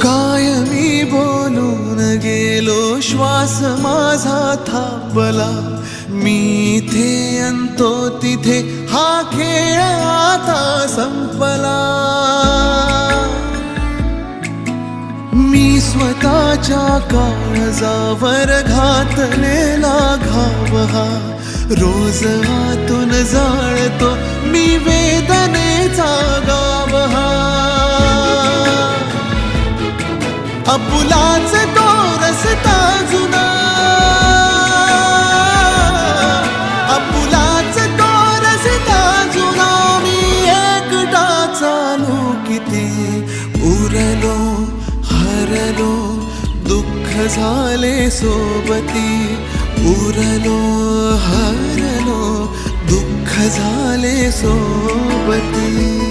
काय मी बोलून गेलो, श्वास माझा थांबला. मी इथे अंतो तिथे, हा खेळ आता संपला. मी स्वतःच्या काळजावर घातलेला घाव हा रोज आतून जाळतो मी वेदनेचा गाव हा. आपुलाच तो रस्ता जुना, आपुलाच तो रस्ता जुना. मी एकटा चालू किती, उरलो हरलो दुःख झाले सोबती. उरलो हरलो दुःख झाले सोबती.